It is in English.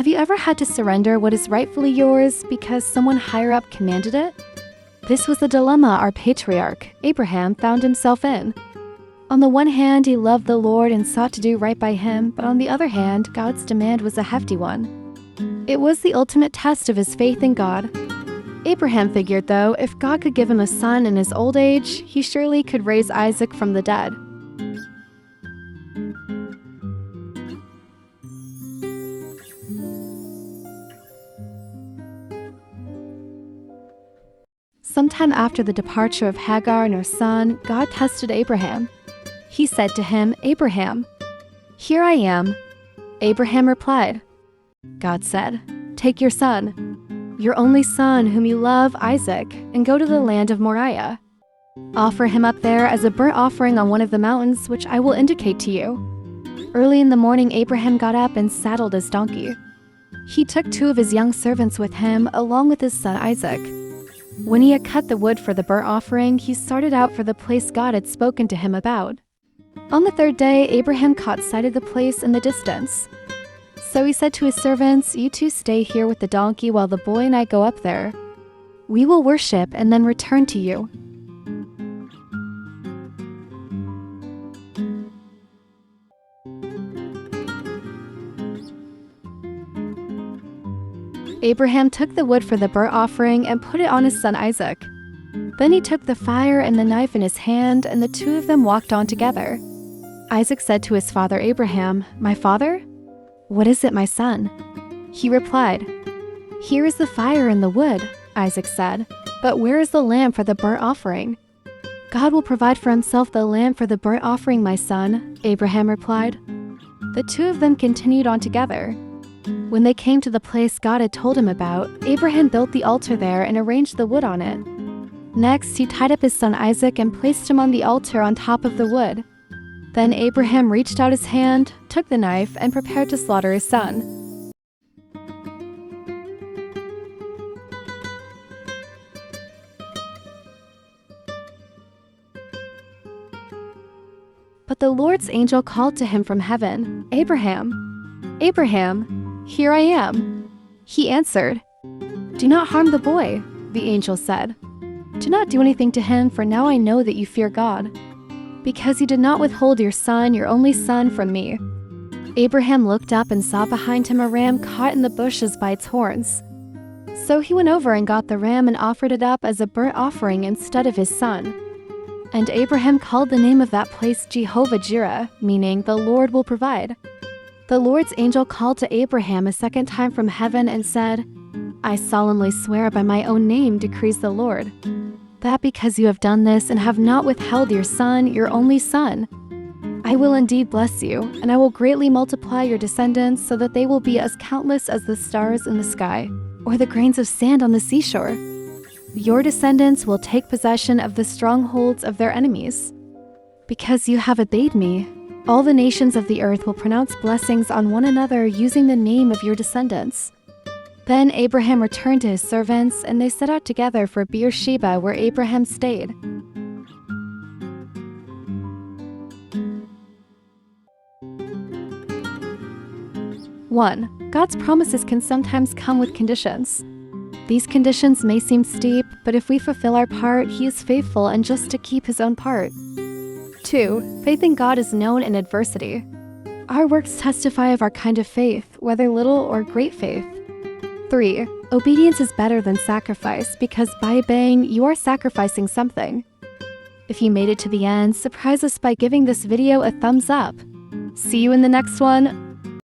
Have you ever had to surrender what is rightfully yours because someone higher up commanded it? This was the dilemma our patriarch, Abraham, found himself in. On the one hand, he loved the Lord and sought to do right by him, but on the other hand, God's demand was a hefty one. It was the ultimate test of his faith in God. Abraham figured, though, if God could give him a son in his old age, he surely could raise Isaac from the dead. Sometime after the departure of Hagar and her son, God tested Abraham. He said to him, "Abraham." "Here I am." Abraham replied. God said, "Take your son, your only son whom you love, Isaac, and go to the land of Moriah. Offer him up there as a burnt offering on one of the mountains which I will indicate to you." Early in the morning, Abraham got up and saddled his donkey. He took 2 of his young servants with him, along with his son Isaac. When he had cut the wood for the burnt offering, he started out for the place God had spoken to him about. On the 3rd day, Abraham caught sight of the place in the distance. So he said to his servants, "You two stay here with the donkey while the boy and I go up there. We will worship and then return to you." Abraham took the wood for the burnt offering and put it on his son Isaac. Then he took the fire and the knife in his hand, and the 2 of them walked on together. Isaac said to his father Abraham, "My father?" "What is it, my son?" He replied, "Here is the fire and the wood," Isaac said, "but where is the lamb for the burnt offering?" "God will provide for himself the lamb for the burnt offering, my son," Abraham replied. The 2 of them continued on together. When they came to the place God had told him about, Abraham built the altar there and arranged the wood on it. Next, he tied up his son Isaac and placed him on the altar on top of the wood. Then Abraham reached out his hand, took the knife, and prepared to slaughter his son. But the Lord's angel called to him from heaven, "Abraham, Abraham." "Here I am." He answered, "Do not harm the boy," the angel said. "Do not do anything to him, for now I know that you fear God, because you did not withhold your son, your only son, from me." Abraham looked up and saw behind him a ram caught in the bushes by its horns. So he went over and got the ram and offered it up as a burnt offering instead of his son. And Abraham called the name of that place Jehovah-Jireh, meaning the Lord will provide. The Lord's angel called to Abraham a 2nd time from heaven and said, "I solemnly swear by my own name, decrees the Lord, that because you have done this and have not withheld your son, your only son, I will indeed bless you, and I will greatly multiply your descendants so that they will be as countless as the stars in the sky, or the grains of sand on the seashore. Your descendants will take possession of the strongholds of their enemies. Because you have obeyed me, all the nations of the earth will pronounce blessings on one another using the name of your descendants." Then Abraham returned to his servants, and they set out together for Beersheba, where Abraham stayed. One, God's promises can sometimes come with conditions. These conditions may seem steep, but if we fulfill our part, He is faithful and just to keep His own part. 2. Faith in God is known in adversity. Our works testify of our kind of faith, whether little or great faith. 3. Obedience is better than sacrifice because by obeying, you are sacrificing something. If you made it to the end, surprise us by giving this video a thumbs up. See you in the next one.